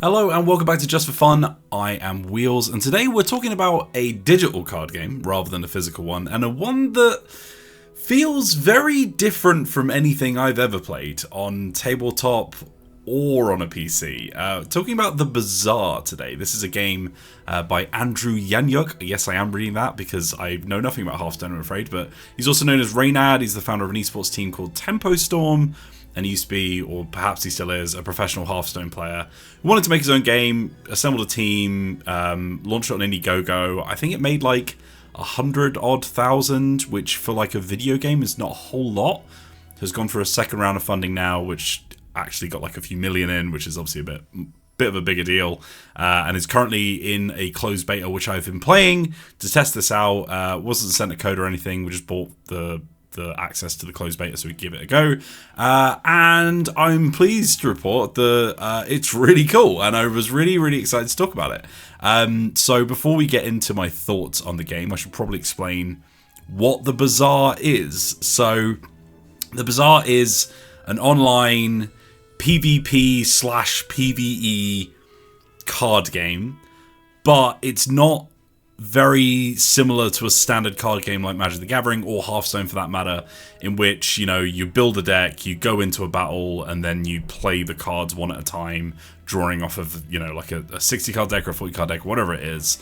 Hello and welcome back to Just for Fun. I am Wheels, and today we're talking about a digital card game rather than a physical one, and a one that feels very different from anything I've ever played on tabletop or on a PC. Talking about the Bazaar today. This is a game by Andrew Yanyuk. Yes, I am reading that because I know nothing about Hearthstone, I'm afraid, but he's also known as Reynad. He's the founder of an esports team called Tempo Storm, and he used to be, or perhaps he still is, a professional Hearthstone player who wanted to make his own game, assembled a team, launched it on Indiegogo. I think it made like 100,000, which for like a video game is not a whole lot. Has gone for a second round of funding now, which actually got like a few million in, which is obviously a bit of a bigger deal, and is currently in a closed beta, which I've been playing to test this out. Wasn't sent a code or anything. We just bought the access to the closed beta so we give it a go, and I'm pleased to report that it's really cool, and I was really excited to talk about it. So before we get into my thoughts on the game, I should probably explain what the Bazaar is. So the Bazaar is an online PvP/PvE card game, but it's not very similar to a standard card game like Magic the Gathering or Hearthstone for that matter, in which, you know, you build a deck, you go into a battle, and then you play the cards one at a time, drawing off of, you know, like a 60 card deck or a 40 card deck, whatever it is,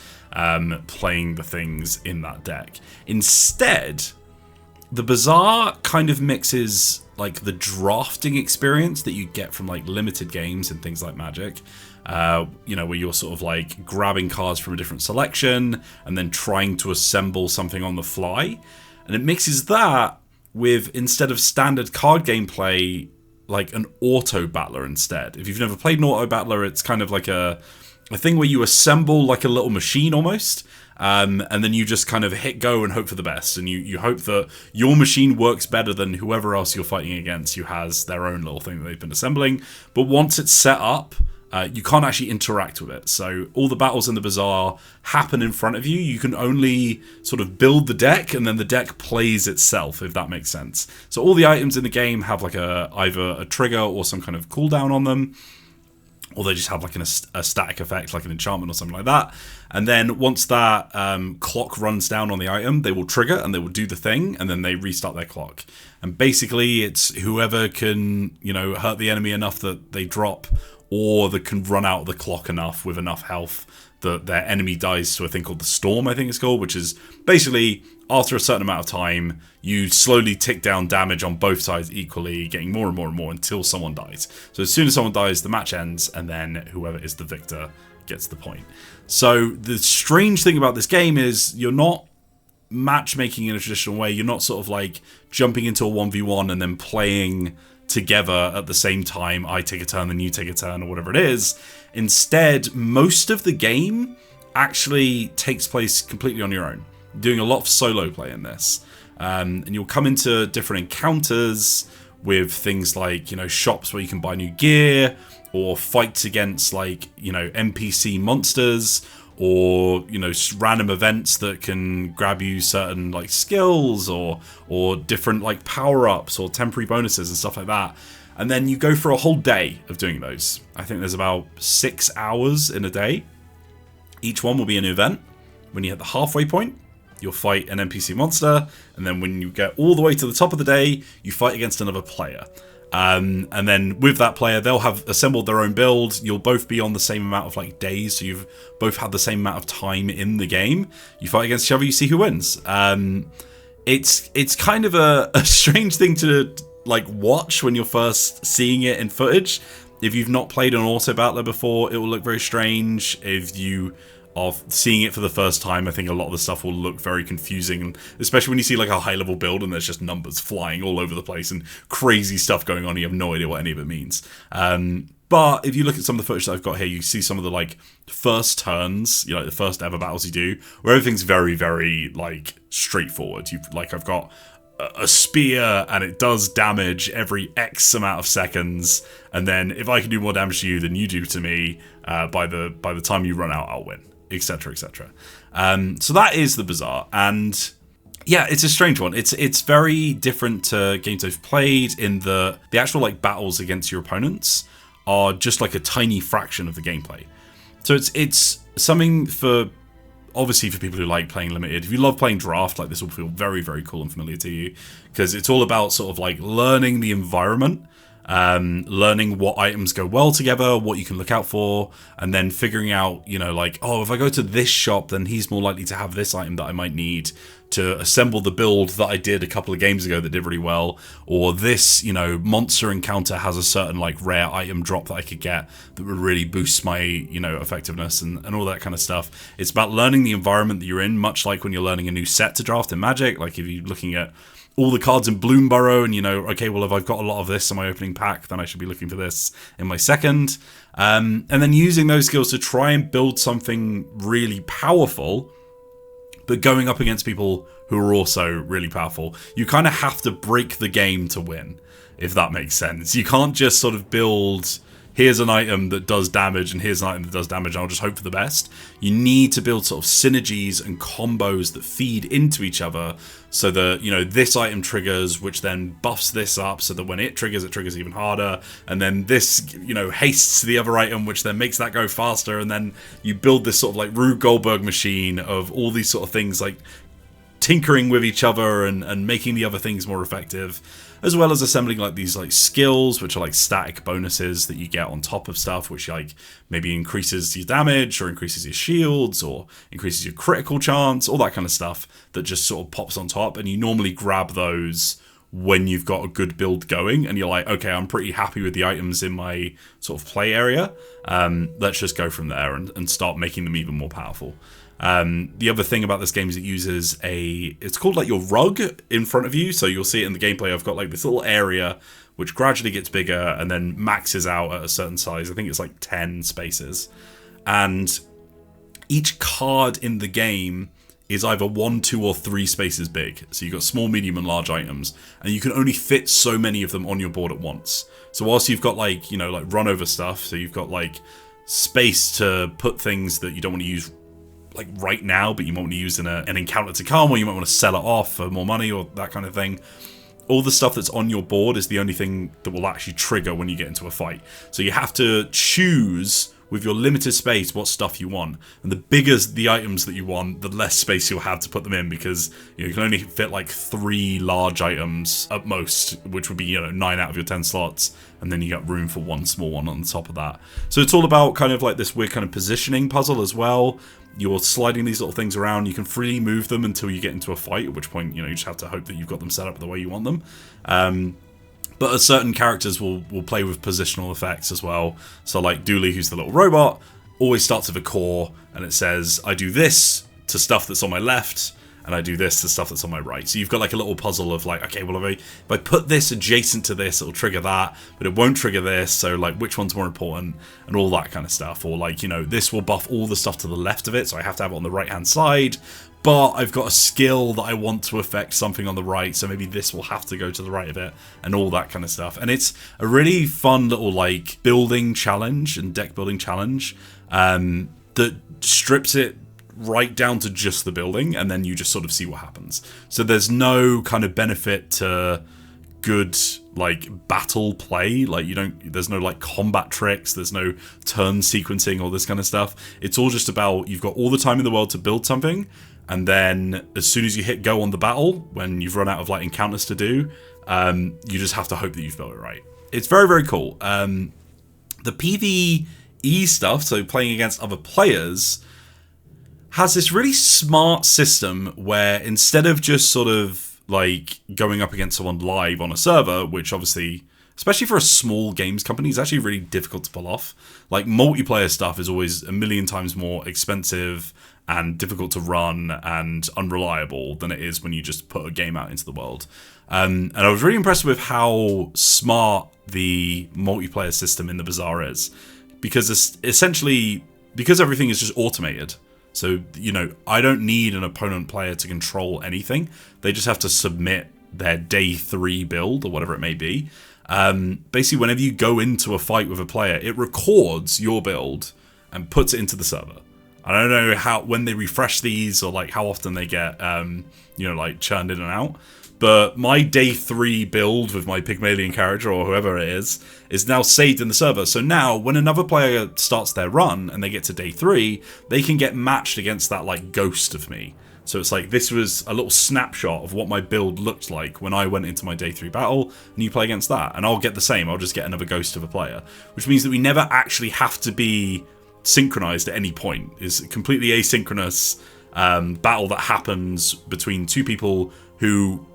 playing the things in that deck. Instead, the Bazaar kind of mixes like the drafting experience that you get from like limited games and things like Magic, you know, where you're sort of like grabbing cards from a different selection and then trying to assemble something on the fly. And it mixes that with, instead of standard card gameplay, like an auto battler instead. If you've never played an auto battler, it's kind of like a thing where you assemble like a little machine almost. And then you just kind of hit go and hope for the best, and you hope that your machine works better than whoever else you're fighting against who has their own little thing that they've been assembling. But once it's set up, you can't actually interact with it. So all the battles in the Bazaar happen in front of you. You can only sort of build the deck, and then the deck plays itself, if that makes sense. So all the items in the game have like either a trigger or some kind of cooldown on them, or they just have like a static effect, like an enchantment or something like that. And then once that clock runs down on the item, they will trigger and they will do the thing, and then they restart their clock. And basically it's whoever can, you know, hurt the enemy enough that they drop, or that can run out the clock enough with enough health that their enemy dies to a thing called the Storm, I think it's called, which is basically after a certain amount of time, you slowly tick down damage on both sides equally, getting more and more and more until someone dies. So as soon as someone dies, the match ends, and then whoever is the victor gets the point. So the strange thing about this game is you're not matchmaking in a traditional way. You're not sort of like jumping into a 1v1 and then playing together at the same time. I take a turn, then you take a turn, or whatever it is. Instead, most of the game actually takes place completely on your own, doing a lot of solo play in this. And you'll come into different encounters with things like, you know, shops where you can buy new gear, or fights against like, you know, NPC monsters, or, you know, random events that can grab you certain like skills or different like power-ups or temporary bonuses and stuff like that. And then you go for a whole day of doing those. I think there's about 6 hours in a day. Each one will be an event. When you hit the halfway point, you'll fight an NPC monster, and then when you get all the way to the top of the day, you fight against another player. And then with that player, they'll have assembled their own build. You'll both be on the same amount of like days, so you've both had the same amount of time in the game. You fight against each other, you see who wins. It's kind of a strange thing to like watch when you're first seeing it in footage. If you've not played an auto battler before, it will look very strange. If you are seeing it for the first time, I think a lot of the stuff will look very confusing, especially when you see like a high level build and there's just numbers flying all over the place and crazy stuff going on. You have no idea what any of it means. But if you look at some of the footage that I've got here, you see some of the like first turns, you know, the first ever battles you do, where everything's very like straightforward. I've got a spear and it does damage every X amount of seconds, and then if I can do more damage to you than you do to me, by the time you run out, I'll win, etc, etc. So that is the Bazaar, and Yeah, it's a strange one. It's very different to games I've played in the actual like battles against your opponents are just like a tiny fraction of the gameplay. So it's something for obviously for people who like playing limited. If you love playing draft, like this will feel very, very cool and familiar to you because it's all about sort of like learning the environment, learning what items go well together, what you can look out for, and then figuring out, you know, like, oh, if I go to this shop, then he's more likely to have this item that I might need to assemble the build that I did a couple of games ago that did really well, or this, you know, monster encounter has a certain like rare item drop that I could get that would really boost my, you know, effectiveness and all that kind of stuff. It's about learning the environment that you're in, much like when you're learning a new set to draft in Magic. Like if you're looking at all the cards in Bloomburrow and, you know, okay, well, if I've got a lot of this in my opening pack, then I should be looking for this in my second. And then using those skills to try and build something really powerful, but going up against people who are also really powerful. You kind of have to break the game to win, if that makes sense. You can't just sort of build, here's an item that does damage and here's an item that does damage and I'll just hope for the best. You need to build sort of synergies and combos that feed into each other so that, you know, this item triggers, which then buffs this up so that when it triggers even harder. And then this, you know, hastes the other item, which then makes that go faster. And then you build this sort of like Rube Goldberg machine of all these sort of things like tinkering with each other and making the other things more effective, as well as assembling like these like skills, which are like static bonuses that you get on top of stuff, which like maybe increases your damage or increases your shields or increases your critical chance, all that kind of stuff that just sort of pops on top. And you normally grab those when you've got a good build going and you're like, okay, I'm pretty happy with the items in my sort of play area. Let's just go from there and start making them even more powerful. The other thing about this game is it uses it's called like your rug in front of you. So you'll see it in the gameplay. I've got like this little area which gradually gets bigger and then maxes out at a certain size. I think it's like 10 spaces. And each card in the game is either 1, 2, or 3 spaces big. So you've got small, medium, and large items, and you can only fit so many of them on your board at once. So whilst you've got like, you know, like run over stuff, so you've got like space to put things that you don't want to use like right now, but you might want to use in an encounter to come, or you might want to sell it off for more money or that kind of thing. All the stuff that's on your board is the only thing that will actually trigger when you get into a fight. So you have to choose with your limited space what stuff you want. And the bigger the items that you want, the less space you'll have to put them in, because you can only fit like 3 large items at most, which would be, you know, 9 out of your 10 slots. And then you got room for 1 small one on the top of that. So it's all about kind of like this weird kind of positioning puzzle as well. You're sliding these little things around. You can freely move them until you get into a fight, at which point, you know, you just have to hope that you've got them set up the way you want them. But certain characters will play with positional effects as well. So like Dooley, who's the little robot, always starts with a core, and it says, I do this to stuff that's on my left, and I do this to stuff that's on my right. So you've got like a little puzzle of like, okay, well, if I put this adjacent to this, it'll trigger that, but it won't trigger this, so like which one's more important, and all that kind of stuff. Or like, you know, this will buff all the stuff to the left of it, so I have to have it on the right-hand side, but I've got a skill that I want to affect something on the right, so maybe this will have to go to the right of it, and all that kind of stuff. And it's a really fun little like building challenge and deck building challenge that strips it right down to just the building, and then you just sort of see what happens. So there's no kind of benefit to good like battle play. Like there's no like combat tricks, there's no turn sequencing, all this kind of stuff. It's all just about, you've got all the time in the world to build something, and then as soon as you hit go on the battle, when you've run out of like encounters to do, you just have to hope that you've built it right. It's very, very cool. The PvE stuff, so playing against other players, has this really smart system where instead of just sort of like going up against someone live on a server, which obviously, especially for a small games company, is actually really difficult to pull off. Like multiplayer stuff is always a million times more expensive and difficult to run and unreliable than it is when you just put a game out into the world. And I was really impressed with how smart the multiplayer system in the Bazaar is, because it's essentially, because everything is just automated. So, you know, I don't need an opponent player to control anything. They just have to submit their day 3 build or whatever it may be. Basically, whenever you go into a fight with a player, it records your build and puts it into the server. I don't know when they refresh these or like how often they get like churned in and out. But my day 3 build with my Pygmalion character or whoever it is now saved in the server. So now when another player starts their run and they get to day 3, they can get matched against that like ghost of me. So it's like this was a little snapshot of what my build looked like when I went into my day 3 battle, and you play against that. And I'll get the same. I'll just get another ghost of a player, which means that we never actually have to be synchronized at any point. It's a completely asynchronous battle that happens between two people who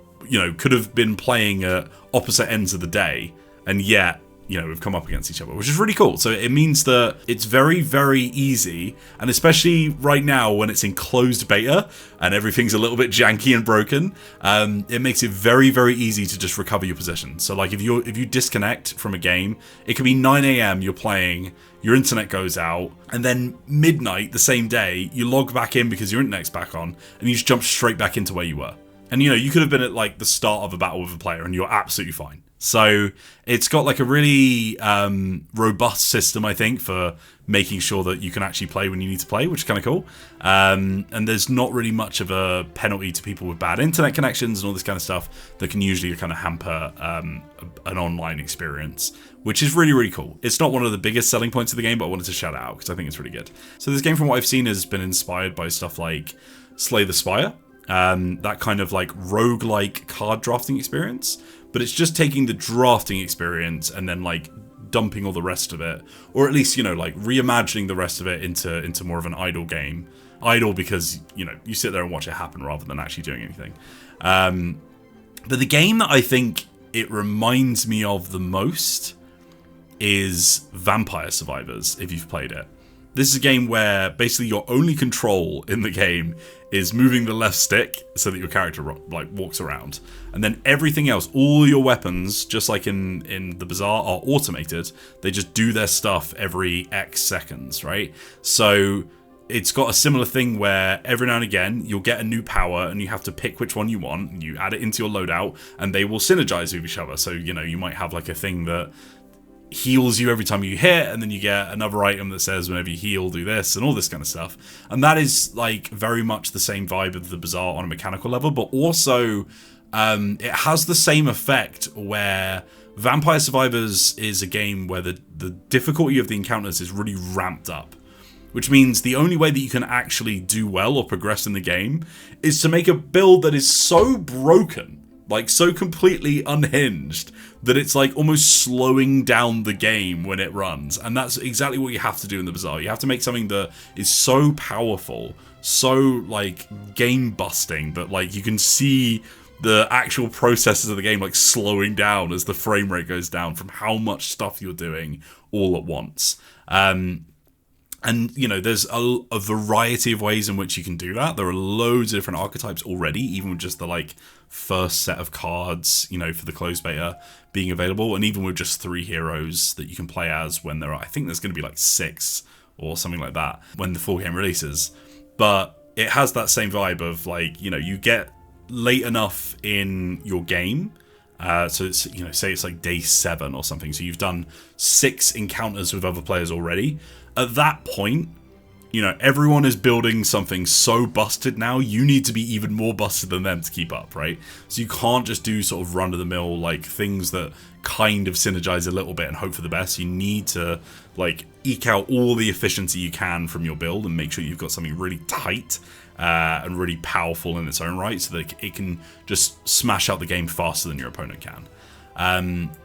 could have been playing at opposite ends of the day, and yet we've come up against each other, which is really cool. So it means that it's very, very easy, and especially right now when it's in closed beta and everything's a little bit janky and broken, it makes it very, very easy to just recover your position. So like if you disconnect from a game, it could be 9 a.m. you're playing, your internet goes out, and then midnight the same day you log back in because your internet's back on, and you just jump straight back into where you were. And you could have been at like the start of a battle with a player and you're absolutely fine. So it's got like a really robust system, I think, for making sure that you can actually play when you need to play, which is kind of cool. And there's not really much of a penalty to people with bad internet connections and all this kind of stuff that can usually kind of hamper an online experience, which is really, really cool. It's not one of the biggest selling points of the game, but I wanted to shout it out because I think it's really good. So this game, from what I've seen, has been inspired by stuff like Slay the Spire, that kind of like roguelike card drafting experience, but it's just taking the drafting experience and then like dumping all the rest of it, or at least like reimagining the rest of it into more of an idle game. Idle because you sit there and watch it happen rather than actually doing anything. But the game that I think it reminds me of the most is Vampire Survivors, if you've played it. This is a game where basically your only control in the game is moving the left stick so that your character like walks around, and then everything else, all your weapons, just like in the Bazaar, are automated. They just do their stuff every X seconds, right? So it's got a similar thing where every now and again you'll get a new power and you have to pick which one you want, and you add it into your loadout, and they will synergize with each other. So you might have like a thing that heals you every time you hit, and then you get another item that says whenever you heal, do this, and all this kind of stuff. And that is like very much the same vibe of the Bazaar on a mechanical level, but also it has the same effect where Vampire Survivors is a game where the difficulty of the encounters is really ramped up, which means the only way that you can actually do well or progress in the game is to make a build that is so broken, like so completely unhinged, that it's like almost slowing down the game when it runs. And that's exactly what you have to do in the Bazaar. You have to make something that is so powerful, so like game busting, that like you can see the actual processes of the game like slowing down as the frame rate goes down from how much stuff you're doing all at once. And there's a variety of ways in which you can do that. There are loads of different archetypes already, even with just the like first set of cards, for the closed beta being available, and even with just 3 heroes that you can play as when I think there's going to be like 6 or something like that when the full game releases. But it has that same vibe of like, you get late enough in your game. So it's, say it's like day 7 or something. So you've done 6 encounters with other players already. At that point, everyone is building something so busted now, you need to be even more busted than them to keep up, right? So you can't just do sort of run-of-the-mill, like, things that kind of synergize a little bit and hope for the best. You need to, like, eke out all the efficiency you can from your build and make sure you've got something really tight and really powerful in its own right, so that it can just smash out the game faster than your opponent can.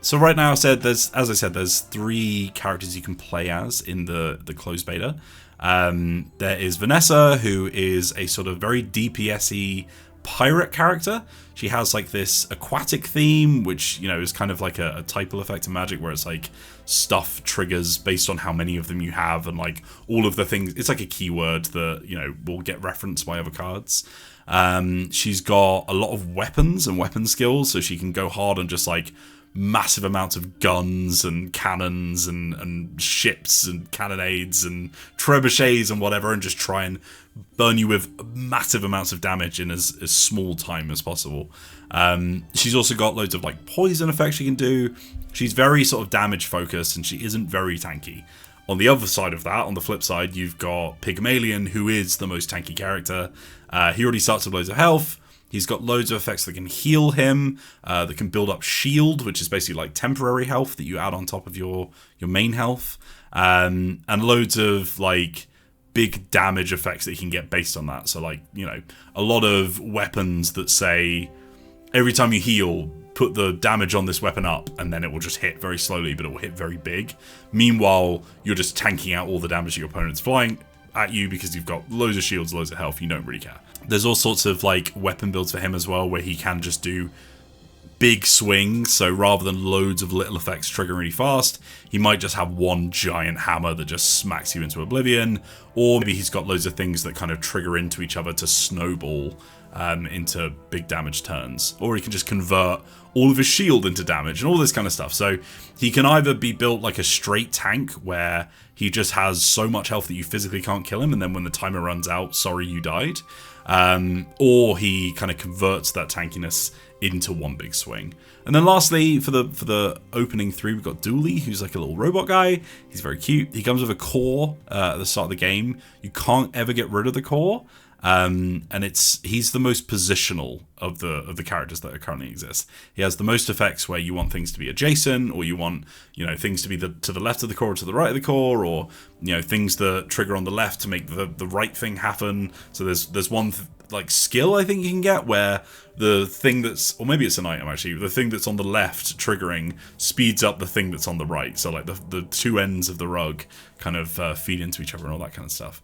So right now, as I said, there's 3 characters you can play as in the closed beta. There is Vanessa, who is a sort of very DPS-y pirate character. She has like this aquatic theme, which is kind of like a typal effect in Magic, where it's like stuff triggers based on how many of them you have, and like all of the things. It's like a keyword that will get referenced by other cards. She's got a lot of weapons and weapon skills, so she can go hard on just like massive amounts of guns and cannons and ships and cannonades and trebuchets and whatever, and just try and burn you with massive amounts of damage in as small time as possible. She's also got loads of like poison effects she can do. She's very sort of damage focused, and she isn't very tanky. On the other side of that, on the flip side, you've got Pygmalion, who is the most tanky character. He already starts with loads of health. He's got loads of effects that can heal him, that can build up shield, which is basically like temporary health that you add on top of your main health, and loads of like big damage effects that you can get based on that. So like, you know, a lot of weapons that say every time you heal, put the damage on this weapon up, and then it will just hit very slowly, but it will hit very big. Meanwhile, you're just tanking out all the damage that your opponent's flying at you because you've got loads of shields, loads of health. You don't really care. There's all sorts of like weapon builds for him as well, where he can just do big swings. So rather than loads of little effects triggering really fast, he might just have one giant hammer that just smacks you into oblivion. Or maybe he's got loads of things that kind of trigger into each other to snowball into big damage turns. Or he can just convert all of his shield into damage and all this kind of stuff. So he can either be built like a straight tank where he just has so much health that you physically can't kill him, and then when the timer runs out, sorry, you died. Or he kind of converts that tankiness into one big swing. And then lastly, for the opening three, we've got Dooley, who's like a little robot guy. He's very cute. He comes with a core at the start of the game. You can't ever get rid of the core. And he's the most positional of the characters that currently exist. He has the most effects where you want things to be adjacent, or you want, you know, things to be to the left of the core or to the right of the core, or, you know, things that trigger on the left to make the right thing happen. So there's one like skill I think you can get where the thing that's, or maybe it's an item actually, the thing that's on the left triggering speeds up the thing that's on the right. So like the two ends of the rug kind of feed into each other and all that kind of stuff.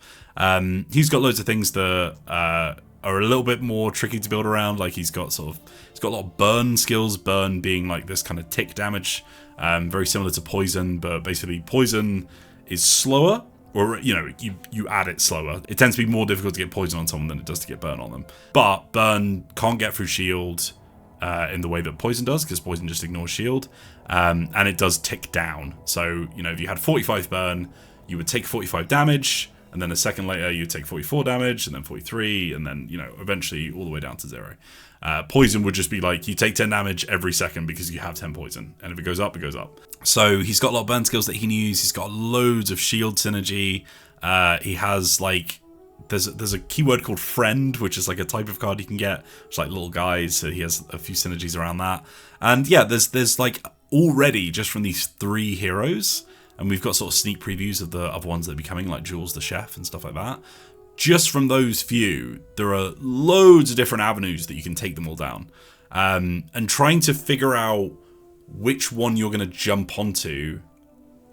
He's got loads of things that are a little bit more tricky to build around. Like he's got a lot of burn skills, burn being like this kind of tick damage, very similar to poison, but basically poison is slower. Or, you know, you add it slower. It tends to be more difficult to get poison on someone than it does to get burn on them. But burn can't get through shield in the way that poison does, because poison just ignores shield. And it does tick down. So, you know, if you had 45 burn, you would take 45 damage, and then a second later you'd take 44 damage, and then 43, and then, you know, eventually all the way down to 0. Poison would just be like, you take 10 damage every second because you have 10 poison. And if it goes up, it goes up. So he's got a lot of burn skills that he can use. He's got loads of shield synergy. He has like, there's a keyword called friend, which is like a type of card you can get. It's like little guys. So he has a few synergies around that. And yeah, there's like already just from these 3 heroes, and we've got sort of sneak previews of the other ones that are becoming, like Jules the Chef and stuff like that. Just from those few, there are loads of different avenues that you can take them all down. And trying to figure out which one you're going to jump onto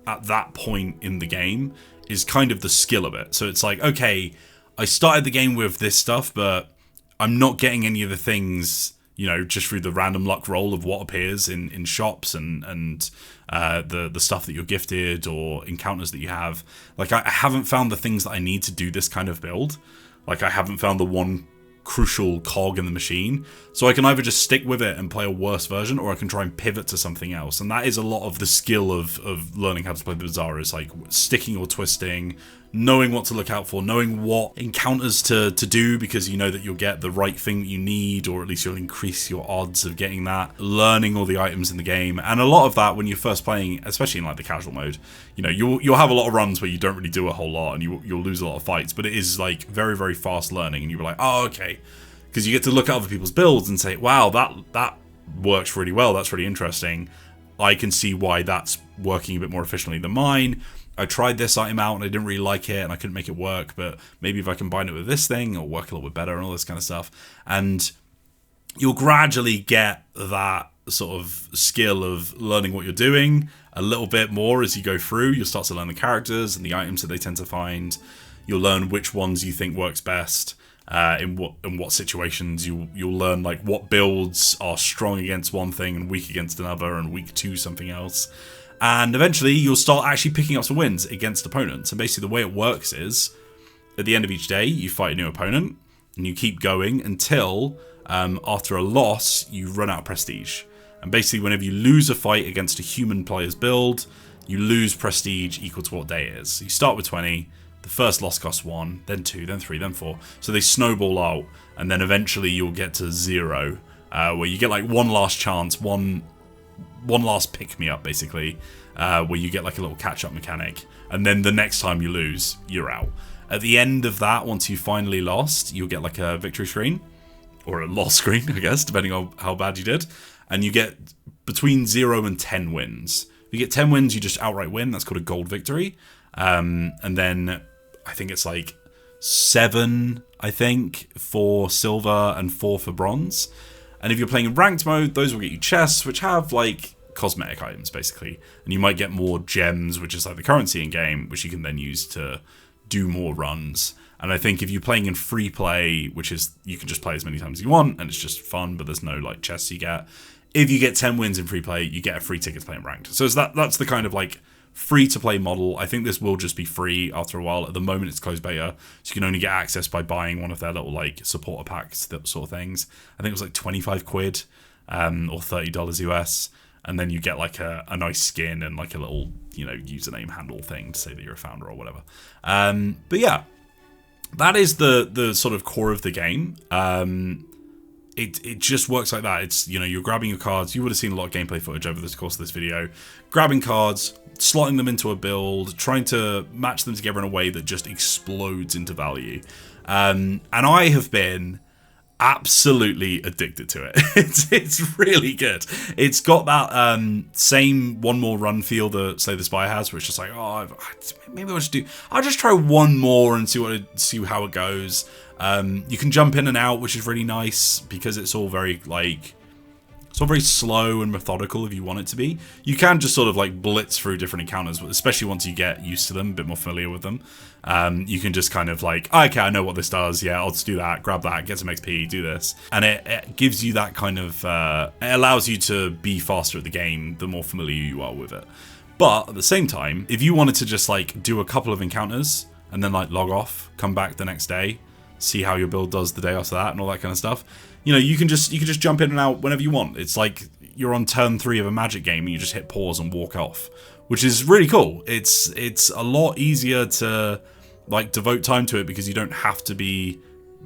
at that point in the game is kind of the skill of it. So it's like, okay, I started the game with this stuff, but I'm not getting any of the things, you know, just through the random luck roll of what appears in shops and the stuff that you're gifted or encounters that you have. Like, I haven't found the things that I need to do this kind of build. Like, I haven't found the one crucial cog in the machine. So I can either just stick with it and play a worse version, or I can try and pivot to something else. And that is a lot of the skill of learning how to play the Bazaar, is like sticking or twisting, knowing what to look out for, knowing what encounters to do, because you know that you'll get the right thing that you need, or at least you'll increase your odds of getting that, learning all the items in the game. And a lot of that when you're first playing, especially in like the casual mode, you know, you'll have a lot of runs where you don't really do a whole lot and you'll lose a lot of fights, but it is like very, very fast learning, and you're like, oh, okay, because you get to look at other people's builds and say, wow, that works really well, that's really interesting, I can see why that's working a bit more efficiently than mine. I tried this item out and I didn't really like it and I couldn't make it work, but maybe if I combine it with this thing, it'll work a little bit better and all this kind of stuff. And you'll gradually get that sort of skill of learning what you're doing a little bit more as you go through. You'll start to learn the characters and the items that they tend to find. You'll learn which ones you think works best. In what situations. You'll learn like what builds are strong against one thing and weak against another, and weak to something else. And eventually you'll start actually picking up some wins against opponents. And basically the way it works is, at the end of each day, you fight a new opponent, and you keep going until, after a loss, you run out of prestige. And basically whenever you lose a fight against a human player's build, you lose prestige equal to what day it is. So you start with 20, the first loss costs 1, then 2, then 3, then 4. So they snowball out, and then eventually you'll get to 0, where you get like one last chance, one one last pick-me-up, basically, where you get like a little catch-up mechanic, and then the next time you lose, you're out. At the end of that, once you finally lost, you'll get like a victory screen, or a loss screen, I guess, depending on how bad you did, and you get between 0 and 10 wins. If you get 10 wins, you just outright win. That's called a gold victory. And then I think it's like 7, I think, for silver and 4 for bronze. And if you're playing in ranked mode, those will get you chests, which have like cosmetic items, basically. And you might get more gems, which is like the currency in game, which you can then use to do more runs. And I think if you're playing in free play, which is you can just play as many times as you want, and it's just fun, but there's no like chests you get. If you get 10 wins in free play, you get a free ticket to play in ranked. So that's the kind of like free to play model. I think this will just be free after a while. At the moment, it's closed beta, so you can only get access by buying one of their little like supporter packs, that sort of things. I think it was like 25 quid or $30 US, and then you get like a nice skin and like a little, you know, username handle thing to say that you're a founder or whatever. But yeah, that is the sort of core of the game. It just works like that. It's, you know, you're grabbing your cards. You would have seen a lot of gameplay footage over the course of this video. Grabbing cards, slotting them into a build, trying to match them together in a way that just explodes into value. And I have been absolutely addicted to it. It's really good. It's got that same one more run feel that Slay the Spire has, where it's just like, oh, maybe I'll just try one more and see how it goes. You can jump in and out, which is really nice because it's all very like, it's all very slow and methodical if you want it to be. You can just sort of like blitz through different encounters, especially once you get used to them, a bit more familiar with them. You can just kind of like, okay, I know what this does. Yeah, I'll just do that, grab that, get some XP, do this. And it gives you that kind of, it allows you to be faster at the game the more familiar you are with it. But at the same time, if you wanted to just like do a couple of encounters and then like log off, come back the next day, see how your build does the day after that and all that kind of stuff, you know, you can just jump in and out whenever you want. It's like you're on turn 3 of a Magic game and you just hit pause and walk off, which is really cool. It's a lot easier to like devote time to it because you don't have to be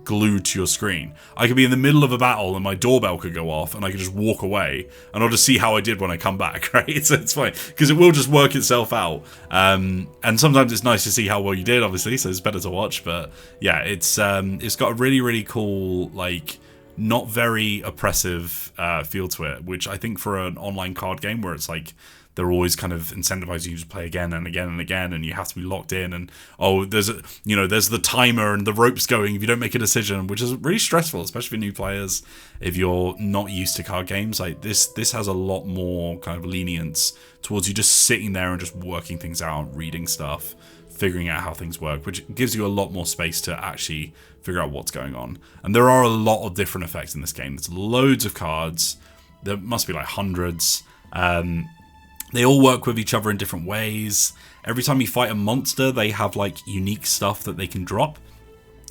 glued to your screen. I could be in the middle of a battle and my doorbell could go off and I could just walk away and I'll just see how I did when I come back, right? So it's fine because it will just work itself out. And sometimes it's nice to see how well you did, obviously, so it's better to watch. But yeah, it's got a really, really cool, like, not very oppressive feel to it, which I think for an online card game where it's like they're always kind of incentivizing you to play again and again and again, and you have to be locked in, and there's the timer and the ropes going if you don't make a decision, which is really stressful, especially for new players if you're not used to card games. Like this has a lot more kind of lenience towards you just sitting there and just working things out, reading stuff, figuring out how things work, which gives you a lot more space to actually figure out what's going on. And there are a lot of different effects in this game. There's loads of cards. There must be like hundreds. They all work with each other in different ways. Every time you fight a monster, they have like unique stuff that they can drop.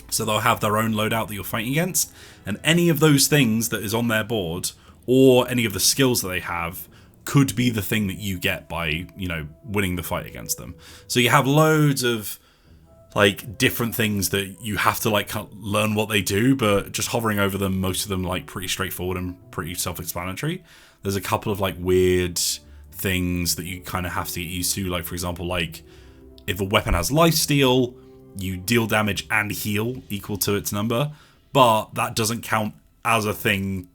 So they'll have their own loadout that you're fighting against. And any of those things that is on their board, or any of the skills that they have, could be the thing that you get by, you know, winning the fight against them. So you have loads of like different things that you have to like learn what they do, but just hovering over them, most of them like pretty straightforward and pretty self-explanatory. There's a couple of like weird things that you kind of have to get used to, like for example, like if a weapon has lifesteal, you deal damage and heal equal to its number, but that doesn't count as a thing.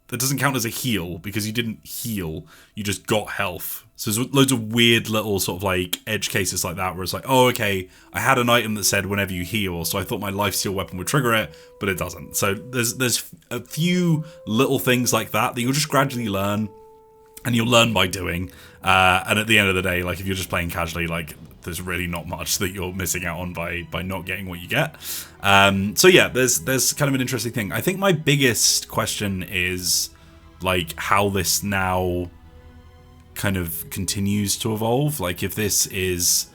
That doesn't count as a heal because you didn't heal, you just got health. So there's loads of weird little sort of like edge cases like that where it's like, oh, okay, I had an item that said whenever you heal, so I thought my lifesteal weapon would trigger it, but it doesn't. So there's a few little things like that you'll just gradually learn, and you'll learn by doing. And at the end of the day, like if you're just playing casually, like there's really not much that you're missing out on by not getting what you get. So yeah, there's kind of an interesting thing. I think my biggest question is like how this now kind of continues to evolve. Like if this is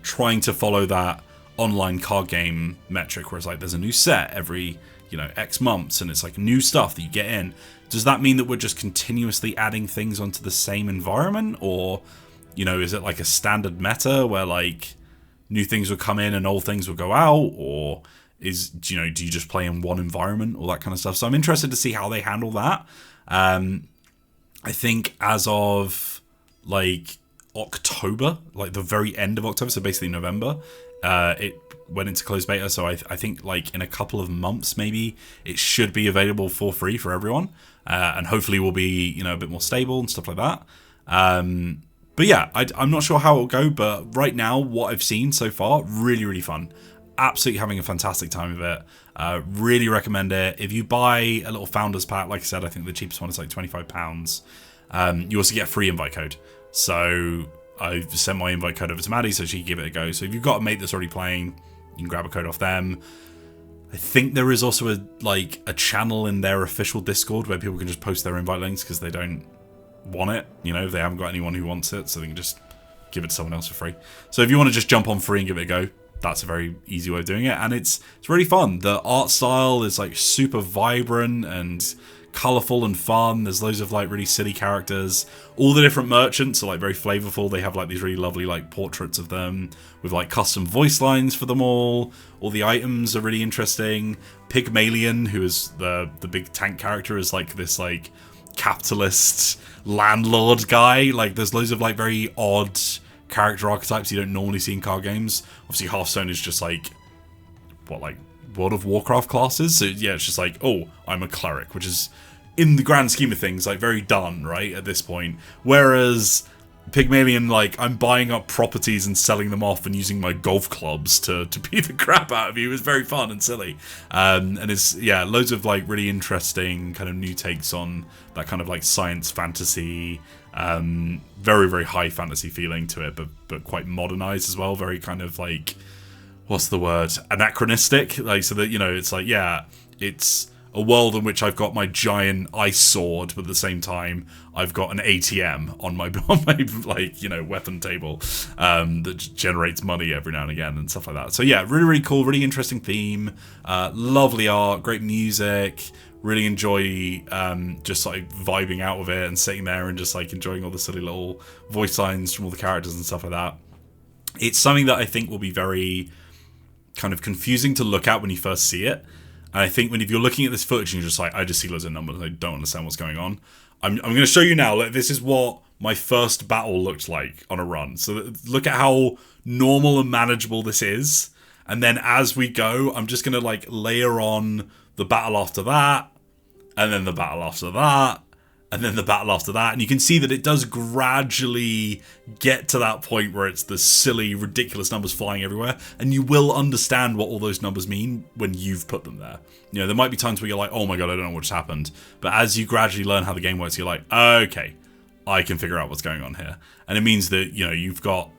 trying to follow that online card game metric where it's like there's a new set every, you know, X months and it's like new stuff that you get in. Does that mean that we're just continuously adding things onto the same environment? Or, you know, is it like a standard meta where like new things will come in and old things will go out? Or is, you know, do you just play in one environment? All that kind of stuff. So I'm interested to see how they handle that. I think as of like October, like the very end of October, so basically November, it went into closed beta. So I think like in a couple of months, maybe it should be available for free for everyone, and hopefully will be, you know, a bit more stable and stuff like that. But yeah, I'm not sure how it'll go, but right now, what I've seen so far, really, really fun. Absolutely having a fantastic time with it. Really recommend it. If you buy a little founders pack, like I said, I think the cheapest one is like £25. You also get a free invite code. So I've sent my invite code over to Maddie so she can give it a go. So if you've got a mate that's already playing, you can grab a code off them. I think there is also a channel in their official Discord where people can just post their invite links because they don't want it, you know, if they haven't got anyone who wants it, so they can just give it to someone else for free. So if you want to just jump on free and give it a go, that's a very easy way of doing it, and it's really fun. The art style is like super vibrant and colourful and fun. There's loads of like really silly characters. All the different merchants are like very flavourful. They have like these really lovely like portraits of them with like custom voice lines for them all. All the items are really interesting. Pygmalion, who is the big tank character, is like this like capitalist landlord guy. Like there's loads of like very odd character archetypes you don't normally see in card games. Obviously Hearthstone is just like what, like World of Warcraft classes, so yeah, it's just like, oh, I'm a cleric, which is in the grand scheme of things like very done right at this point. Whereas Pygmalion, like, I'm buying up properties and selling them off and using my golf clubs to beat the crap out of you. It was very fun and silly. And it's, yeah, loads of, like, really interesting kind of new takes on that kind of, like, science fantasy, very, very high fantasy feeling to it, but quite modernized as well. Very kind of, like, what's the word? Anachronistic. Like, so that, you know, it's like, yeah, it's a world in which I've got my giant ice sword, but at the same time, I've got an ATM on my like, you know, weapon table that generates money every now and again and stuff like that. So yeah, really, really cool, really interesting theme, lovely art, great music. Really enjoy just like vibing out of it and sitting there and just like enjoying all the silly little voice lines from all the characters and stuff like that. It's something that I think will be very kind of confusing to look at when you first see it. And I think if you're looking at this footage and you're just like, I just see loads of numbers, I don't understand what's going on. I'm going to show you now. Like, this is what my first battle looked like on a run. So look at how normal and manageable this is. And then as we go, I'm just going to like layer on the battle after that, and then the battle after that, and then the battle after that. And you can see that it does gradually get to that point where it's the silly, ridiculous numbers flying everywhere. And you will understand what all those numbers mean when you've put them there. You know, there might be times where you're like, oh my god, I don't know what just happened. But as you gradually learn how the game works, you're like, okay, I can figure out what's going on here. And it means that, you know, you've got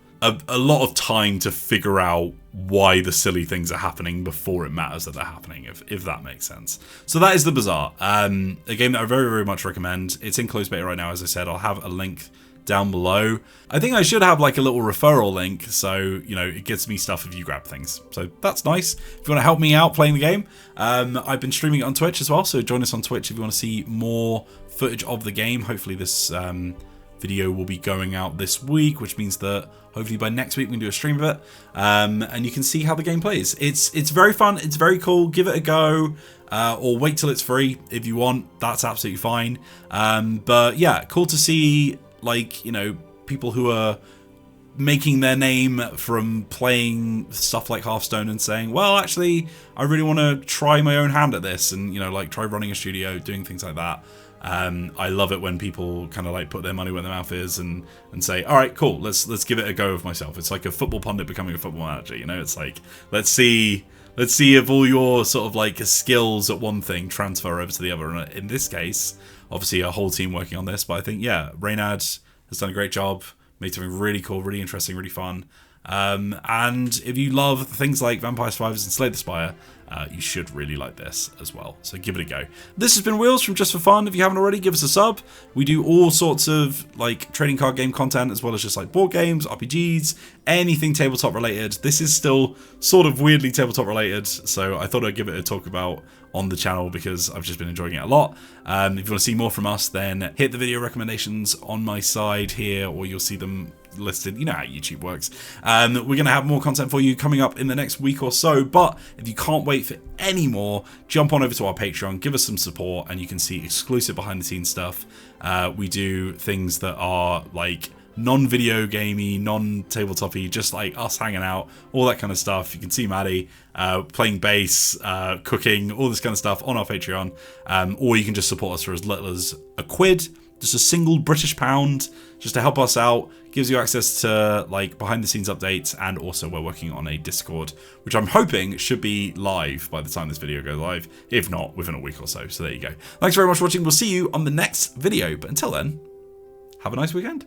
a lot of time to figure out why the silly things are happening before it matters that they're happening, if that makes sense. So that is the Bazaar, a game that I very, very much recommend. It's in closed beta right now, as I said. I'll have a link down below. I think I should have like a little referral link, so, you know, it gets me stuff if you grab things. So that's nice. If you want to help me out playing the game, I've been streaming it on Twitch as well, so join us on Twitch if you want to see more footage of the game. Hopefully this video will be going out this week, which means that hopefully by next week we can do a stream of it, and you can see how the game plays. It's very fun, it's very cool. Give it a go, or wait till it's free if you want. That's absolutely fine. But yeah, cool to see, like, you know, people who are making their name from playing stuff like Hearthstone and saying, well, actually, I really want to try my own hand at this, and, you know, like, try running a studio, doing things like that. I love it when people kind of like put their money where their mouth is and say, all right, cool, let's give it a go of myself. It's like a football pundit becoming a football manager, you know. It's like, let's see if all your sort of like skills at one thing transfer over to the other. And in this case, obviously a whole team working on this, but I think, yeah, Reynad has done a great job, made something really cool, really interesting, really fun. And if you love things like Vampire Survivors and Slay the Spire, you should really like this as well. So give it a go. This has been Wheels from Just for Fun. If you haven't already, give us a sub. We do all sorts of like trading card game content, as well as just like board games, RPGs, anything tabletop related. This is still sort of weirdly tabletop related, so I thought I'd give it a talk about on the channel because I've just been enjoying it a lot. If you want to see more from us, then hit the video recommendations on my side here, or you'll see them listed. You know how YouTube works. We're going to have more content for you coming up in the next week or so, but if you can't wait for any more, jump on over to our Patreon, give us some support, and you can see exclusive behind the scenes stuff. We do things that are like non-video gamey, non-tabletopy, just like us hanging out, all that kind of stuff. You can see Maddie playing bass, cooking, all this kind of stuff on our Patreon, or you can just support us for as little as £1, just a single British pound, just to help us out. Gives you access to like behind the scenes updates, and also we're working on a Discord, which I'm hoping should be live by the time this video goes live, if not within a week or so. So there you go. Thanks very much for watching. We'll see you on the next video, but until then, have a nice weekend.